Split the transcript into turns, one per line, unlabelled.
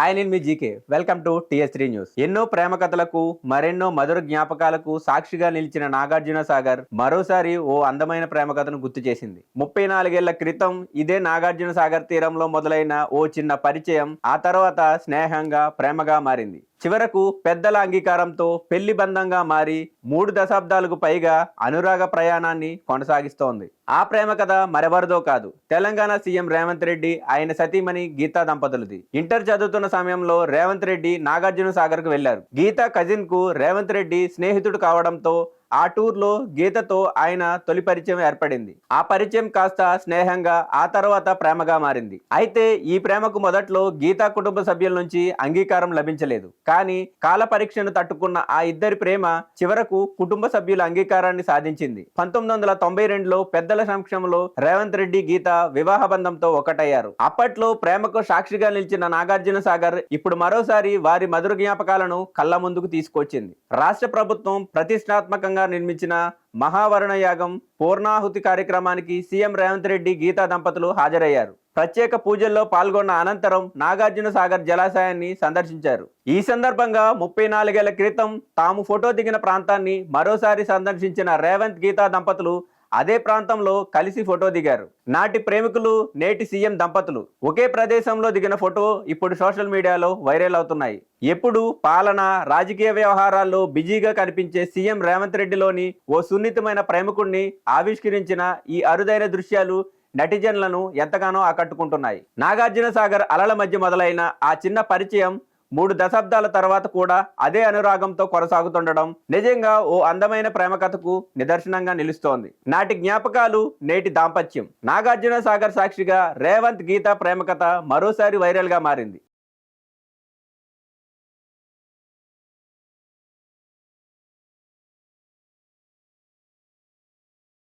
Hi, నేను మీ GK. Welcome to TS three news. ఎన్నో ప్రేమ కథలకు మరెన్నో మధుర జ్ఞాపకాలకు సాక్షిగా నిలిచిన నాగార్జున సాగర్ మరోసారి ఓ అందమైన ప్రేమ కథను గుర్తు చేసింది. 34 ఏళ్ల క్రితం ఇదే నాగార్జున సాగర్ తీరంలో మొదలైన ఓ చిన్న పరిచయం ఆ తర్వాత స్నేహంగా ప్రేమగా మారింది. చివరకు పెద్దల అంగీకారంతో పెళ్లి బంధంగా మారి 3 దశాబ్దాలకు పైగా అనురాగ ప్రయాణాన్ని కొనసాగిస్తోంది. ఆ ప్రేమ కథ మరెవరిదో కాదు, తెలంగాణ సీఎం రేవంత్ రెడ్డి ఆయన సతీమణి గీతా దంపతులది. ఇంటర్ చదువుతున్న సమయంలో రేవంత్ రెడ్డి నాగార్జున సాగర్ కు వెళ్లారు. గీతా కజిన్ కు రేవంత్ రెడ్డి స్నేహితుడు కావడంతో ఆ టూర్ లో గీతతో ఆయన తొలి పరిచయం ఏర్పడింది. ఆ పరిచయం కాస్త స్నేహంగా ఆ తర్వాత ప్రేమగా మారింది. అయితే ఈ ప్రేమకు మొదట్లో గీతా కుటుంబ సభ్యుల నుంచి అంగీకారం లభించలేదు. కానీ కాల పరీక్షను తట్టుకున్న ఆ ఇద్దరి ప్రేమ చివరకు కుటుంబ సభ్యుల అంగీకారాన్ని సాధించింది. 1992లో పెద్దల సమక్షంలో రేవంత్ రెడ్డి గీత వివాహ బంధంతో ఒకటయ్యారు. అప్పట్లో ప్రేమకు సాక్షిగా నిలిచిన నాగార్జున సాగర్ ఇప్పుడు మరోసారి వారి మధుర జ్ఞాపకాలను కళ్ళ ముందుకు తీసుకొచ్చింది. రాష్ట్ర ప్రభుత్వం ప్రతిష్టాత్మకంగా నిర్మించిన మహావరుణ యాగం పూర్ణాహుతి కార్యక్రమానికి సీఎం రేవంత్ రెడ్డి గీతా దంపతులు హాజరయ్యారు. ప్రత్యేక పూజల్లో పాల్గొన్న అనంతరం నాగార్జున సాగర్ జలాశయాన్ని సందర్శించారు. ఈ సందర్భంగా 34 ఏళ్ల క్రితం తాము ఫోటో దిగిన ప్రాంతాన్ని మరోసారి సందర్శించిన రేవంత్ గీతా దంపతులు అదే ప్రాంతంలో కలిసి ఫోటో దిగారు. నాటి ప్రేమికులు నేటి సీఎం దంపతులు ఒకే ప్రదేశంలో దిగిన ఫోటో ఇప్పుడు సోషల్ మీడియాలో వైరల్ అవుతున్నాయి. ఎప్పుడు పాలన రాజకీయ వ్యవహారాల్లో బిజీగా కనిపించే సీఎం రేవంత్ రెడ్డిలోని ఓ సున్నితమైన ప్రేమికుణ్ణి ఆవిష్కరించిన ఈ అరుదైన దృశ్యాలు నెటిజన్లను ఎంతగానో ఆకట్టుకుంటున్నాయి. నాగార్జున సాగర్ అలల మధ్య మొదలైన ఆ చిన్న పరిచయం 3 దశాబ్దాల తర్వాత కూడా అదే అనురాగంతో కొనసాగుతుండడం నిజంగా ఓ అందమైన ప్రేమ కథకు నిదర్శనంగా నిలుస్తోంది. నాటి జ్ఞాపకాలు నేటి దాంపత్యం. నాగార్జున సాగర్ సాక్షిగా రేవంత్ గీత ప్రేమ కథ మరోసారి వైరల్ గా మారింది.